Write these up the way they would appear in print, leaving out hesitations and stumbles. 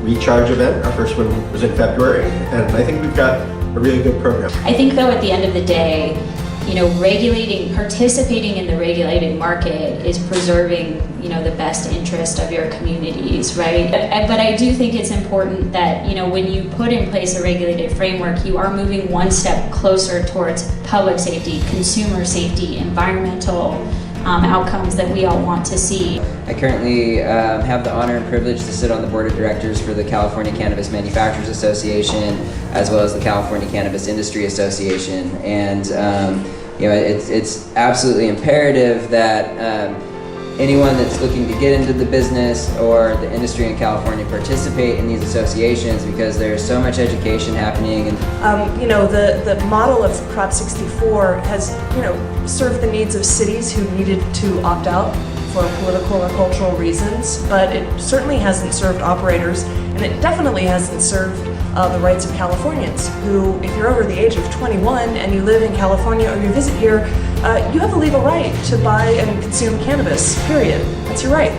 Recharge event. Our first one was in February, and I think we've got a really good program. I think though at the end of the day, participating in the regulated market is preserving, the best interest of your communities, right? But I do think it's important that, when you put in place a regulated framework, you are moving one step closer towards public safety, consumer safety, environmental outcomes that we all want to see. I currently have the honor and privilege to sit on the board of directors for the California Cannabis Manufacturers Association, as well as the California Cannabis Industry Association. And it's absolutely imperative that anyone that's looking to get into the business or the industry in California participate in these associations, because there's so much education happening. The model of Prop 64 has, served the needs of cities who needed to opt out for political or cultural reasons, but it certainly hasn't served operators, and it definitely hasn't served the rights of Californians who, if you're over the age of 21 and you live in California or you visit here, you have a legal right to buy and consume cannabis, period. That's your right.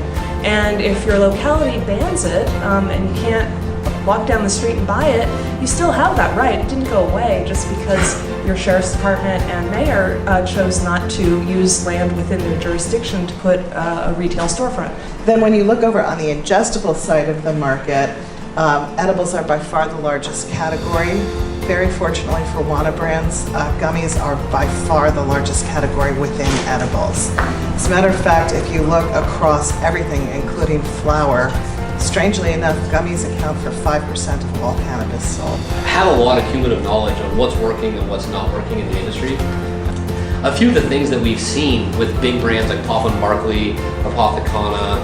And if your locality bans it and you can't walk down the street and buy it, you still have that right. It didn't go away just because your sheriff's department and mayor chose not to use land within their jurisdiction to put a retail storefront. Then when you look over on the ingestible side of the market, edibles are by far the largest category. Very fortunately for Wana Brands, gummies are by far the largest category within edibles. As a matter of fact, if you look across everything, including flower, strangely enough, gummies account for 5% of all cannabis sold. I have a lot of cumulative knowledge on what's working and what's not working in the industry. A few of the things that we've seen with big brands like Papa & Barkley or Apothecana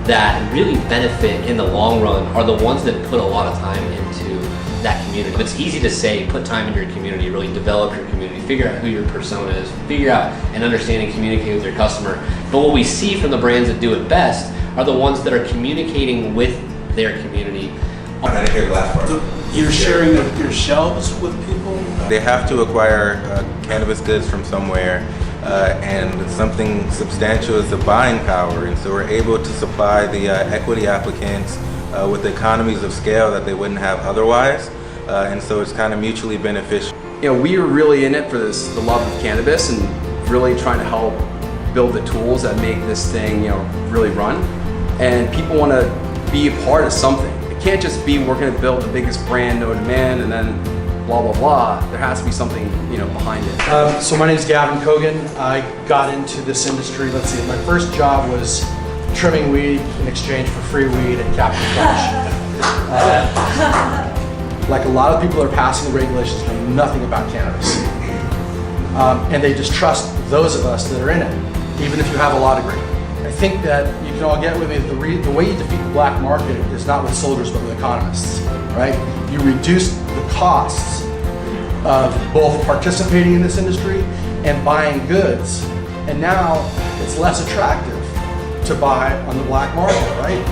that really benefit in the long run are the ones that put a lot of time into that community. It's easy to say, put time into your community, really develop your community, figure out who your persona is, figure out and understand and communicate with your customer. But what we see from the brands that do it best are the ones that are communicating with their community. I didn't hear the last part. So you're sharing your shelves with people? They have to acquire cannabis goods from somewhere, and something substantial is the buying power, and so we're able to supply the equity applicants with economies of scale that they wouldn't have otherwise, and so it's kind of mutually beneficial. We are really in it for the love of cannabis and really trying to help build the tools that make this thing, really run. And people want to be a part of something. It can't just be we're going to build the biggest brand known to man and then blah blah blah. There has to be something behind it. So my name is Gavin Kogan. I got into this industry. Let's see, my first job was trimming weed in exchange for free weed at Captain Crunch. Like a lot of people are passing the regulations know nothing about cannabis, and they just trust those of us that are in it, even if you have a law degree. I think that you can all get with me. The way you defeat the black market is not with soldiers but with economists, right? You reduce the costs of both participating in this industry and buying goods, and now it's less attractive to buy on the black market, right?